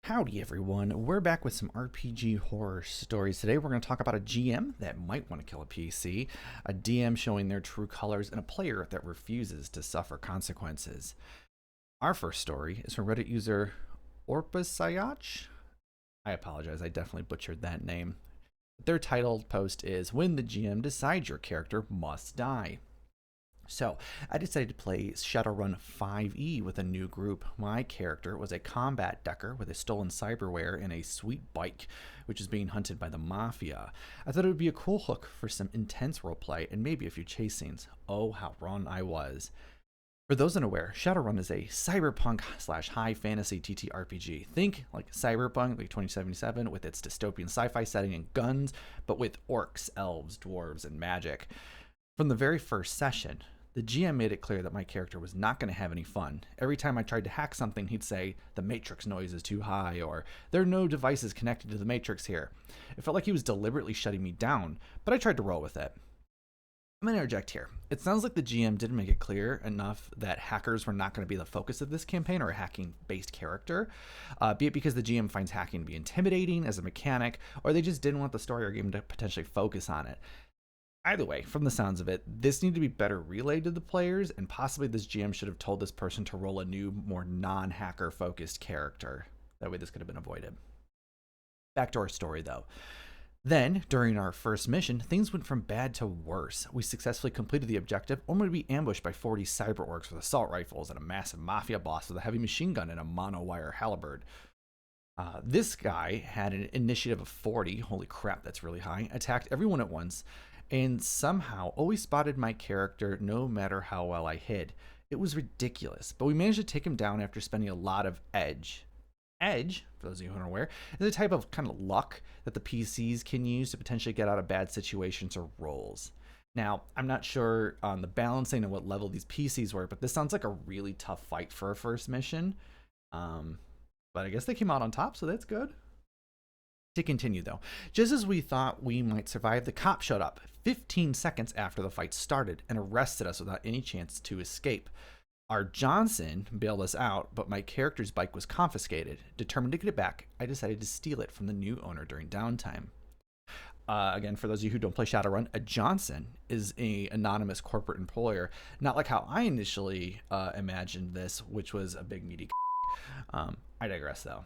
Howdy everyone, we're back with some RPG horror stories. Today we're going to talk about a GM that might want to kill a PC, a DM showing their true colors, and a player that refuses to suffer consequences. Our first story is from Reddit user Orpasayach. I apologize, I definitely butchered that name. Their titled post is When the GM Decides Your Character Must Die. So, I decided to play Shadowrun 5e with a new group. My character was a combat decker with a stolen cyberware and a sweet bike, which is being hunted by the Mafia. I thought it would be a cool hook for some intense roleplay and maybe a few chase scenes. Oh, how wrong I was. For those unaware, Shadowrun is a cyberpunk / high fantasy TTRPG. Think like Cyberpunk, like 2077, with its dystopian sci-fi setting and guns, but with orcs, elves, dwarves, and magic. From the very first session, the GM made it clear that my character was not going to have any fun. Every time I tried to hack something, he'd say, "The Matrix noise is too high," or "There are no devices connected to the Matrix here." It felt like he was deliberately shutting me down, but I tried to roll with it. I'm going to interject here. It sounds like the GM didn't make it clear enough that hackers were not going to be the focus of this campaign or a hacking-based character, be it because the GM finds hacking to be intimidating as a mechanic, or they just didn't want the story or game to potentially focus on it. Either way, from the sounds of it, this needed to be better relayed to the players, and possibly this GM should have told this person to roll a new, more non-hacker focused character. That way this could have been avoided. Back to our story though. Then, during our first mission, things went from bad to worse. We successfully completed the objective, only to be ambushed by 40 cyber orcs with assault rifles and a massive mafia boss with a heavy machine gun and a monowire halberd. This guy had an initiative of 40, holy crap, that's really high, attacked everyone at once, and somehow always spotted my character no matter how well I hid. It was ridiculous, but we managed to take him down after spending a lot of edge. Edge, for those of you who aren't aware, is a type of kind of luck that the PCs can use to potentially get out of bad situations or rolls. Now, I'm not sure on the balancing and what level these PCs were, but this sounds like a really tough fight for a first mission. But I guess they came out on top, so that's good. To continue though, just as we thought we might survive, the cop showed up 15 seconds after the fight started and arrested us without any chance to escape. Our Johnson bailed us out, but my character's bike was confiscated. Determined to get it back, I decided to steal it from the new owner during downtime. Again, for those of you who don't play Shadowrun, a Johnson is an anonymous corporate employer, not like how I initially imagined this, which was a big meaty I digress though.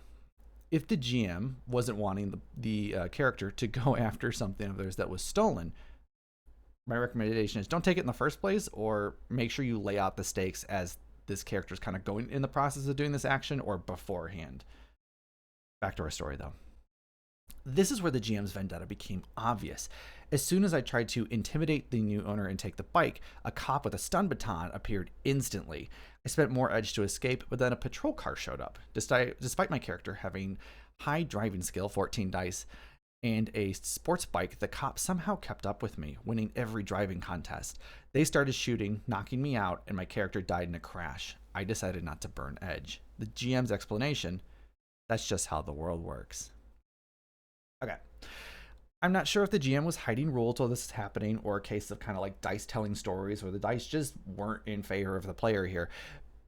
If the GM wasn't wanting the character to go after something of theirs that was stolen, my recommendation is don't take it in the first place, or make sure you lay out the stakes as this character is kind of going in the process of doing this action or beforehand. Back to our story though. This is where the GM's vendetta became obvious. As soon as I tried to intimidate the new owner and take the bike, a cop with a stun baton appeared instantly. I spent more edge to escape, but then a patrol car showed up. Despite my character having high driving skill, 14 dice, and a sports bike, the cop somehow kept up with me, winning every driving contest. They started shooting, knocking me out, and my character died in a crash. I decided not to burn edge. The GM's explanation, that's just how the world works. Okay. I'm not sure if the GM was hiding rules while this is happening, or a case of kind of like dice telling stories where the dice just weren't in favor of the player here.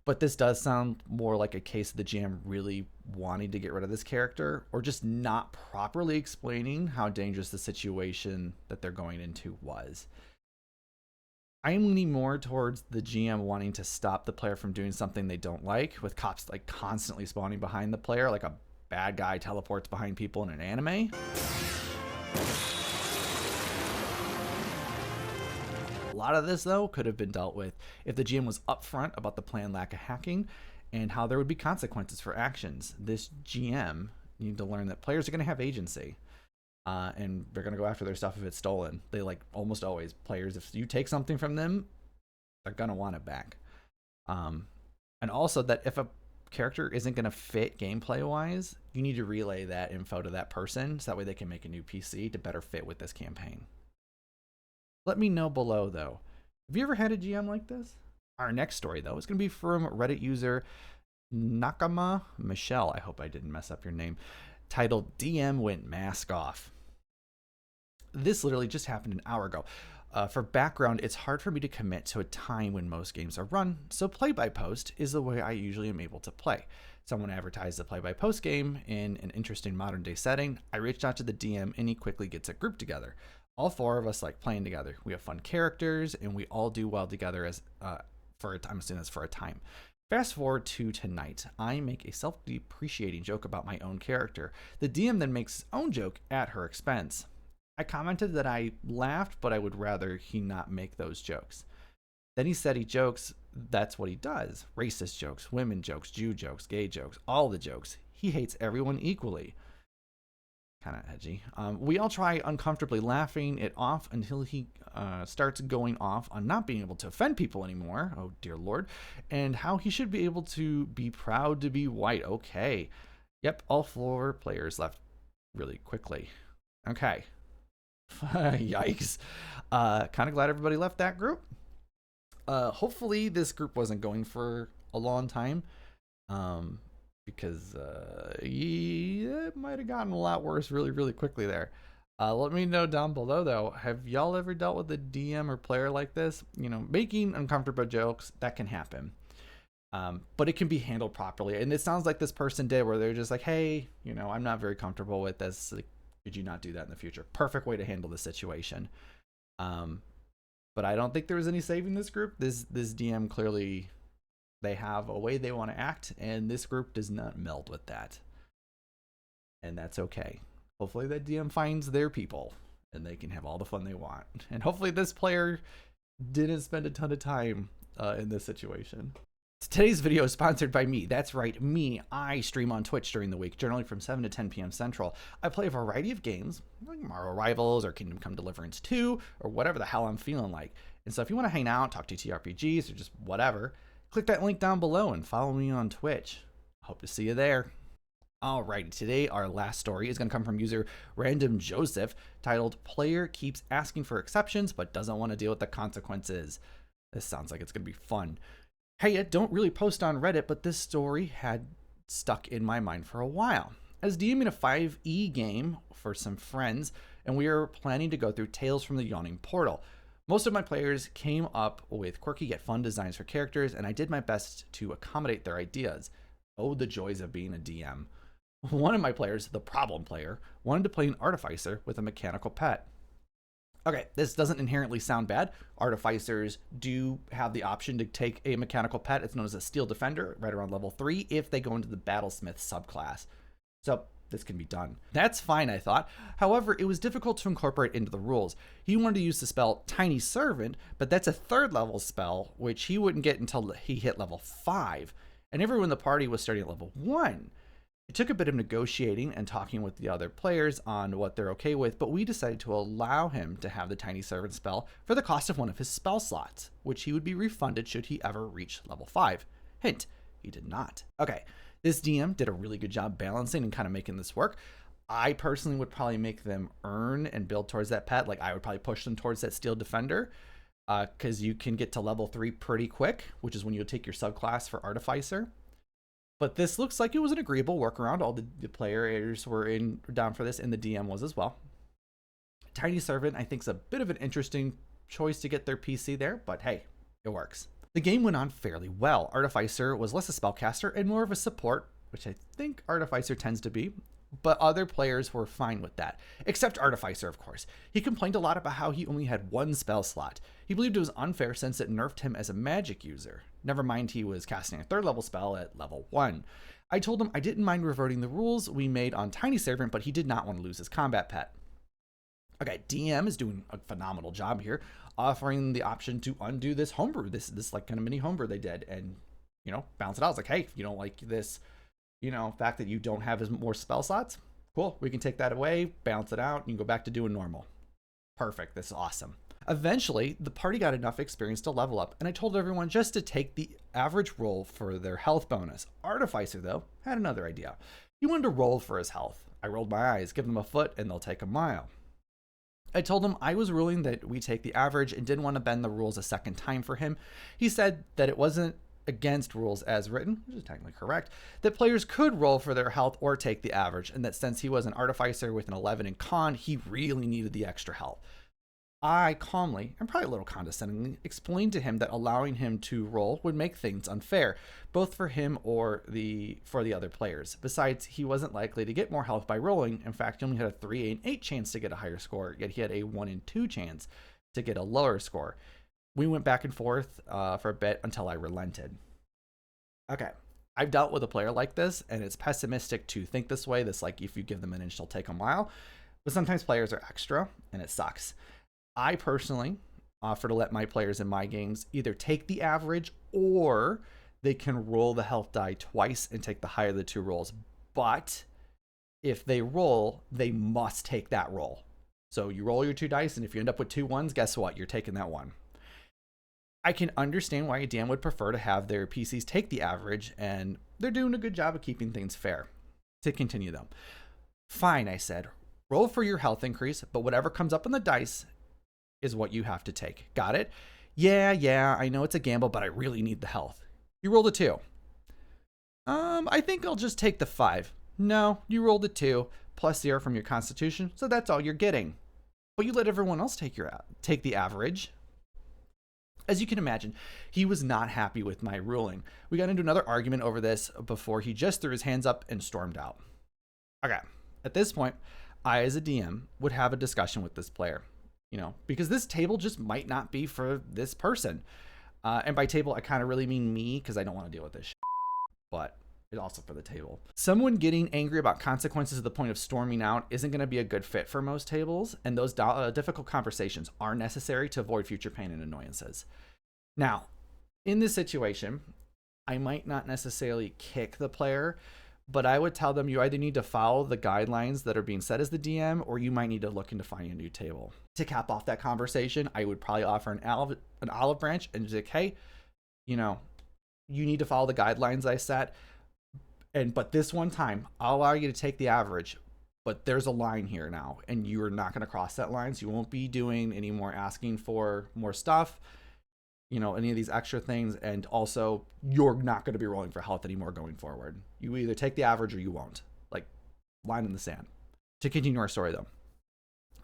But this does sound more like a case of the GM really wanting to get rid of this character, or just not properly explaining how dangerous the situation that they're going into was. I am leaning more towards the GM wanting to stop the player from doing something they don't like, with cops like constantly spawning behind the player, like a bad guy teleports behind people in an anime. A lot of this, though, could have been dealt with if the GM was upfront about the planned lack of hacking and how there would be consequences for actions. This GM needed to learn that players are going to have agency, and they're going to go after their stuff if it's stolen. They, like almost always, players, if you take something from them, they're going to want it back. And also that if a character isn't going to fit gameplay wise, you need to relay that info to that person so that way they can make a new PC to better fit with this campaign. Let me know below though. Have you ever had a GM like this? Our next story though is going to be from Reddit user Nakama Michelle. I hope I didn't mess up your name. Titled DM Went Mask Off. This literally just happened an hour ago. For background, it's hard for me to commit to a time when most games are run, so play by post is the way I usually am able to play. Someone advertised the play-by-post game in an interesting modern-day setting. I reached out to the DM, and he quickly gets a group together. All 4 of us like playing together. We have fun characters, and we all do well together as for a time. I'm assuming that's for a time. Fast forward to tonight. I make a self-depreciating joke about my own character. The DM then makes his own joke at her expense. I commented that I laughed, but I would rather he not make those jokes. Then he said he jokes, that's what he does. Racist jokes, women jokes, Jew jokes, gay jokes, all the jokes. He hates everyone equally. Kind of edgy. We all try uncomfortably laughing it off until he starts going off on not being able to offend people anymore. Oh, dear Lord. And how he should be able to be proud to be white. Okay. Yep, all 4 players left really quickly. Okay. Yikes. Kind of glad everybody left that group. Hopefully this group wasn't going for a long time. Because it might have gotten a lot worse really quickly there. Let me know down below though, have y'all ever dealt with a DM or player like this? You know, making uncomfortable jokes, that can happen. But it can be handled properly. And it sounds like this person did, where they're just like, hey, you know, I'm not very comfortable with this. Like, could you not do that in the future? Perfect way to handle the situation. But I don't think there was any saving this group. This DM clearly, they have a way they want to act, and this group does not meld with that. And that's okay. Hopefully that DM finds their people, and they can have all the fun they want. And hopefully this player didn't spend a ton of time in this situation. Today's video is sponsored by me. That's right, me. I stream on Twitch during the week, generally from 7 to 10 p.m. Central. I play a variety of games, like Marvel Rivals or Kingdom Come Deliverance 2, or whatever the hell I'm feeling like. And so if you want to hang out, talk TTRPGs, or just whatever, click that link down below and follow me on Twitch. Hope to see you there. Alrighty, today our last story is going to come from user Random Joseph, titled "Player Keeps Asking for Exceptions but Doesn't Want to Deal with the Consequences." This sounds like it's going to be fun. Hey, I don't really post on Reddit, but this story had stuck in my mind for a while. I was DMing a 5e game for some friends, and we were planning to go through Tales from the Yawning Portal. Most of my players came up with quirky yet fun designs for characters, and I did my best to accommodate their ideas. Oh, the joys of being a DM. One of my players, the problem player, wanted to play an artificer with a mechanical pet. Okay, this doesn't inherently sound bad. Artificers do have the option to take a mechanical pet. It's known as a Steel Defender, right around level 3, if they go into the Battlesmith subclass. So this can be done. That's fine, I thought. However, it was difficult to incorporate into the rules. He wanted to use the spell Tiny Servant, but that's a 3rd level spell, which he wouldn't get until he hit level 5. And everyone in the party was starting at level 1. It took a bit of negotiating and talking with the other players on what they're okay with, but we decided to allow him to have the Tiny Servant spell for the cost of one of his spell slots, which he would be refunded should he ever reach level 5. Hint, he did not. Okay, this DM did a really good job balancing and kind of making this work. I personally would probably make them earn and build towards that pet. Like, I would probably push them towards that Steel Defender, because you can get to level 3 pretty quick, which is when you'll take your subclass for Artificer. But this looks like it was an agreeable workaround. All the players were down for this, and the DM was as well. Tiny Servant, I think, is a bit of an interesting choice to get their PC there, but hey, it works. The game went on fairly well. Artificer was less a spellcaster and more of a support, which I think Artificer tends to be, but other players were fine with that, except Artificer, of course. He complained a lot about how he only had 1 spell slot. He believed it was unfair since it nerfed him as a magic user. Never mind, he was casting a 3rd level spell at level 1. I told him I didn't mind reverting the rules we made on Tiny Servant, but he did not want to lose his combat pet. Okay, DM is doing a phenomenal job here, offering the option to undo this homebrew, this like kind of mini homebrew they did, and, you know, balance it out. It's like, hey, if you don't like this, you know, fact that you don't have as more spell slots, cool, we can take that away, balance it out, and you can go back to doing normal. Perfect, this is awesome. Eventually, the party got enough experience to level up, and I told everyone just to take the average roll for their health bonus. Artificer, though, had another idea. He wanted to roll for his health. I rolled my eyes, give them a foot, and they'll take a mile. I told him I was ruling that we take the average and didn't want to bend the rules a second time for him. He said that it wasn't against rules as written, which is technically correct, that players could roll for their health or take the average, and that since he was an Artificer with an 11 in con, he really needed the extra health. I calmly, and probably a little condescendingly, explained to him that allowing him to roll would make things unfair, both for him or for the other players. Besides, he wasn't likely to get more health by rolling. In fact, he only had a 3 in 8 chance to get a higher score, yet he had a 1 in 2 chance to get a lower score. We went back and forth for a bit until I relented. Okay. I've dealt with a player like this, and it's pessimistic to think this way. This, like, if you give them an inch, they'll take a mile. But sometimes players are extra, and it sucks. I personally offer to let my players in my games either take the average or they can roll the health die twice and take the higher of the two rolls. But if they roll, they must take that roll. So you roll your 2 dice, and if you end up with 2 ones, guess what? You're taking that one. I can understand why a DM would prefer to have their PCs take the average, and they're doing a good job of keeping things fair. To continue though. Fine, I said. Roll for your health increase, but whatever comes up on the dice is what you have to take. Got it? Yeah, I know it's a gamble, but I really need the health. You rolled a 2. I think I'll just take the 5. No, you rolled a 2, plus 0 from your constitution, so that's all you're getting. But you let everyone else take the average. As you can imagine, he was not happy with my ruling. We got into another argument over this before he just threw his hands up and stormed out. Okay, at this point, I as a DM would have a discussion with this player. Because this table just might not be for this person. And by table, I kind of really mean me, because I don't want to deal with this shit. But it's also for the table. Someone getting angry about consequences to the point of storming out isn't going to be a good fit for most tables, and those difficult conversations are necessary to avoid future pain and annoyances. Now, in this situation, I might not necessarily kick the player, but I would tell them you either need to follow the guidelines that are being set as the DM, or you might need to look into finding a new table. To cap off that conversation, I would probably offer an olive branch and just like, hey, you need to follow the guidelines I set. But this one time, I'll allow you to take the average, but there's a line here now, and you are not going to cross that line. So you won't be doing any more asking for more stuff, any of these extra things. And also, you're not going to be rolling for health anymore going forward. You either take the average or you won't. Like, line in the sand. To continue our story, though.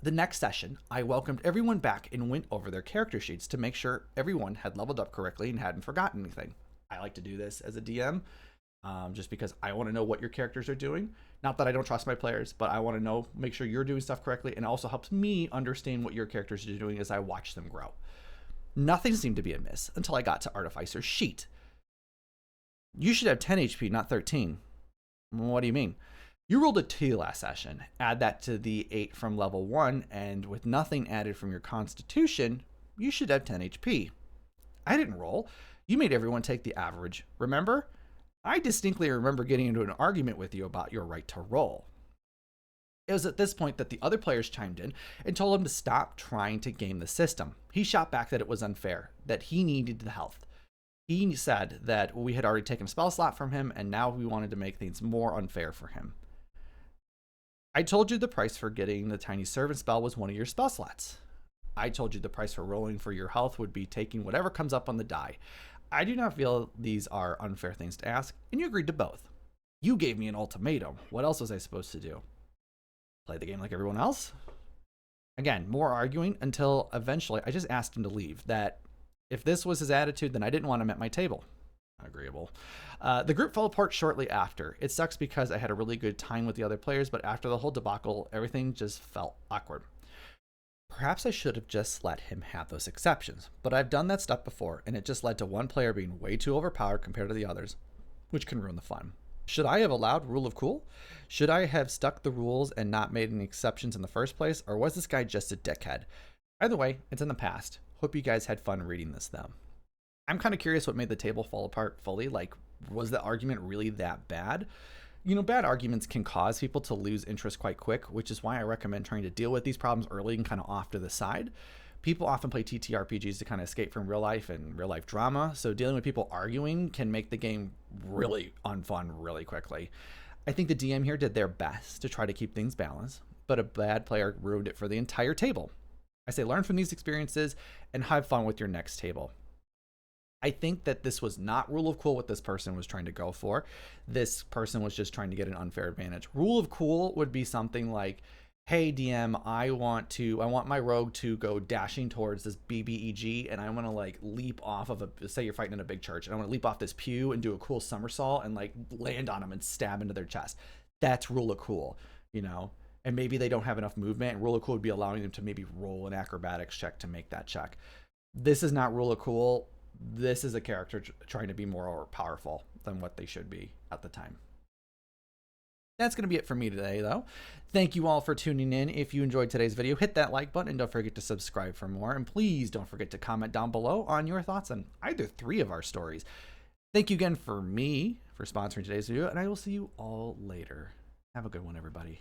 The next session, I welcomed everyone back and went over their character sheets to make sure everyone had leveled up correctly and hadn't forgotten anything. I like to do this as a DM, just because I want to know what your characters are doing. Not that I don't trust my players, but I want to make sure you're doing stuff correctly, and it also helps me understand what your characters are doing as I watch them grow. Nothing seemed to be amiss until I got to Artificer's sheet. You should have 10 HP, not 13. What do you mean? You rolled a 2 last session. Add that to the 8 from level 1, and with nothing added from your constitution, you should have 10 HP. I didn't roll. You made everyone take the average, remember? I distinctly remember getting into an argument with you about your right to roll. It was at this point that the other players chimed in and told him to stop trying to game the system. He shot back that it was unfair, that he needed the health. He said that we had already taken a spell slot from him, and now we wanted to make things more unfair for him. I told you the price for getting the tiny servant spell was one of your spell slots. I told you the price for rolling for your health would be taking whatever comes up on the die. I do not feel these are unfair things to ask, and you agreed to both. You gave me an ultimatum. What else was I supposed to do? Play the game like everyone else? Again, more arguing until eventually I just asked him to leave. That if this was his attitude, then I didn't want him at my table. Agreeable. The group fell apart shortly after. It sucks because I had a really good time with the other players, but after the whole debacle, everything just felt awkward. Perhaps I should have just let him have those exceptions, but I've done that stuff before, and it just led to one player being way too overpowered compared to the others, which can ruin the fun. Should I have allowed Rule of Cool? Should I have stuck the rules and not made any exceptions in the first place, or was this guy just a dickhead? Either way, it's in the past. Hope you guys had fun reading this, though. I'm kind of curious what made the table fall apart fully. Like, was the argument really that bad? Bad arguments can cause people to lose interest quite quick, which is why I recommend trying to deal with these problems early and kind of off to the side. People often play TTRPGs to kind of escape from real life and real life drama, so dealing with people arguing can make the game really unfun really quickly. I think the DM here did their best to try to keep things balanced, but a bad player ruined it for the entire table. I say learn from these experiences and have fun with your next table. I think that this was not Rule of Cool what this person was trying to go for. This person was just trying to get an unfair advantage. Rule of Cool would be something like, hey DM, I want my rogue to go dashing towards this BBEG, and I want to like leap off of say you're fighting in a big church, and I want to leap off this pew and do a cool somersault and like land on them and stab into their chest. That's rule of cool, you know. And maybe they don't have enough movement, and rule of cool would be allowing them to maybe roll an acrobatics check to make that check. This is not rule of cool. This is a character trying to be more powerful than what they should be at the time. That's going to be it for me today, though. Thank you all for tuning in. If you enjoyed today's video, hit that like button and don't forget to subscribe for more. And please don't forget to comment down below on your thoughts on either 3 of our stories. Thank you again for sponsoring today's video, and I will see you all later. Have a good one, everybody.